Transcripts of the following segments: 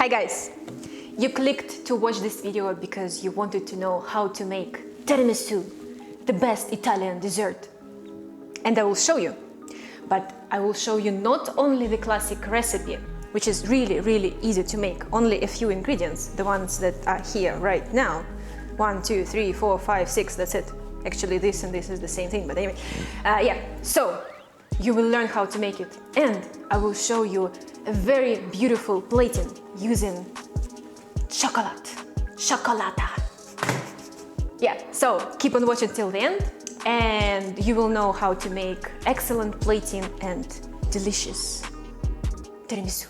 Hi guys! You clicked to watch this video because you wanted to know how to make tiramisu, the best Italian dessert. And I will show you. But I will show you not only the classic recipe, which is really easy to make, only a few ingredients, the ones that are here right now. 1, 2, 3, 4, 5, 6, that's it. Actually this and this is the same thing, but anyway. Yeah, so you will learn how to make it. And I will show you a very beautiful plating using chocolata. Yeah, so keep on watching till the end and you will know how to make excellent plating and delicious tiramisu.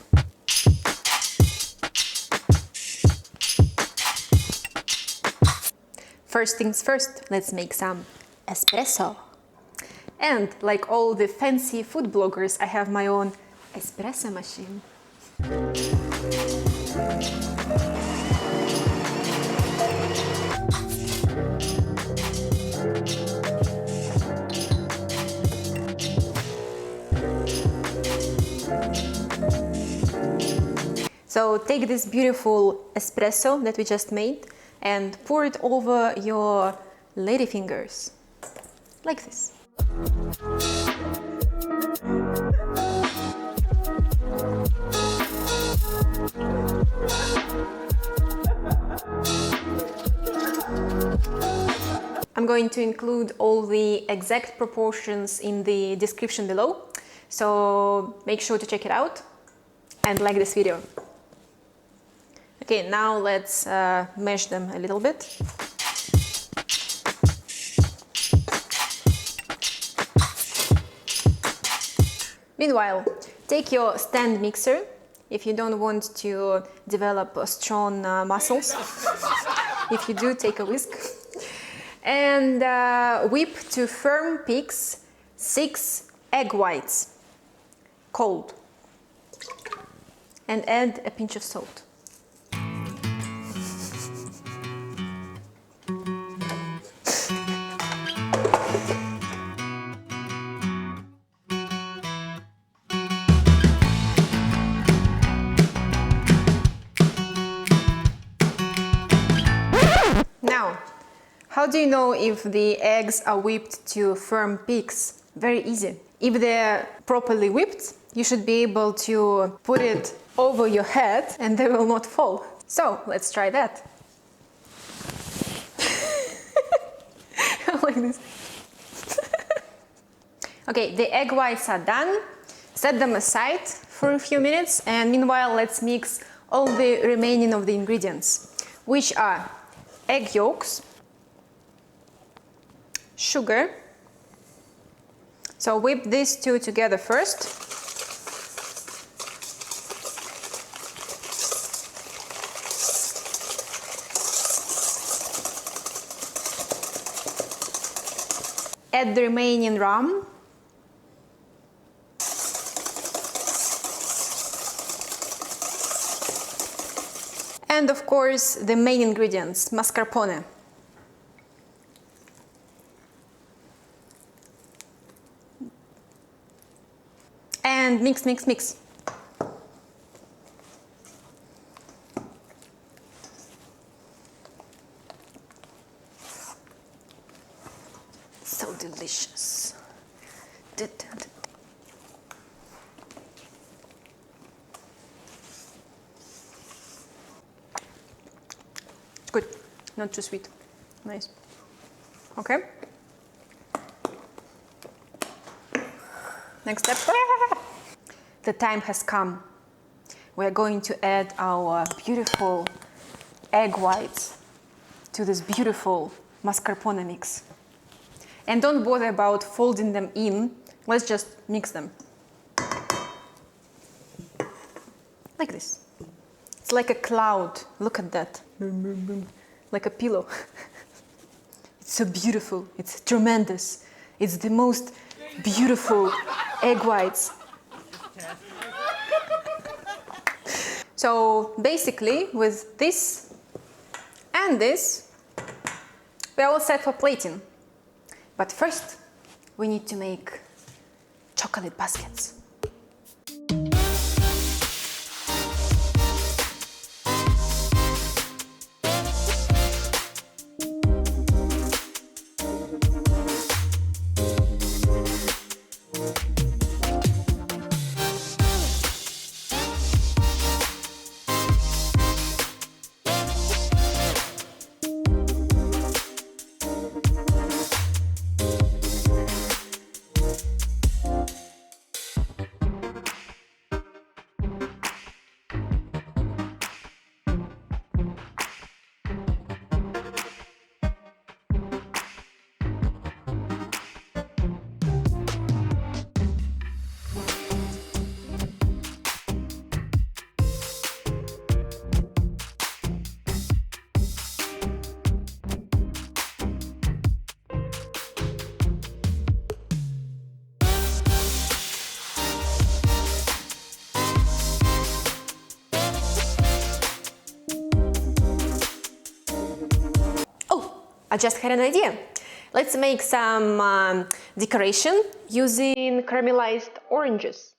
First things first, let's make some espresso. And like all the fancy food bloggers, I have my own espresso machine. So take this beautiful espresso that we just made and pour it over your lady fingers, like this. I'm going to include all the exact proportions in the description below, so make sure to check it out and like this video. Okay, now let's mash them a little bit. Meanwhile, take your stand mixer if you don't want to develop strong muscles. If you do, take a whisk. And whip to firm peaks 6 egg whites, cold. And add a pinch of salt. Now, how do you know if the eggs are whipped to firm peaks? Very easy. If they're properly whipped, you should be able to put it over your head and they will not fall. So, let's try that. Like this. Okay, the egg whites are done. Set them aside for a few minutes and meanwhile let's mix all the remaining of the ingredients, which are egg yolks, sugar. So whip these two together first. Add the remaining rum. And of course, the main ingredients, mascarpone. And mix. So delicious. Good, not too sweet. Nice. Okay. Next step. The time has come. We are going to add our beautiful egg whites to this beautiful mascarpone mix. And don't bother about folding them in. Let's just mix them. Like this. It's like a cloud. Look at that. Like a pillow. It's so beautiful. It's tremendous. It's the most beautiful egg whites. So basically, with this and this, we're all set for plating. But first, we need to make chocolate baskets. I just had an idea. Let's make some decoration using caramelized oranges.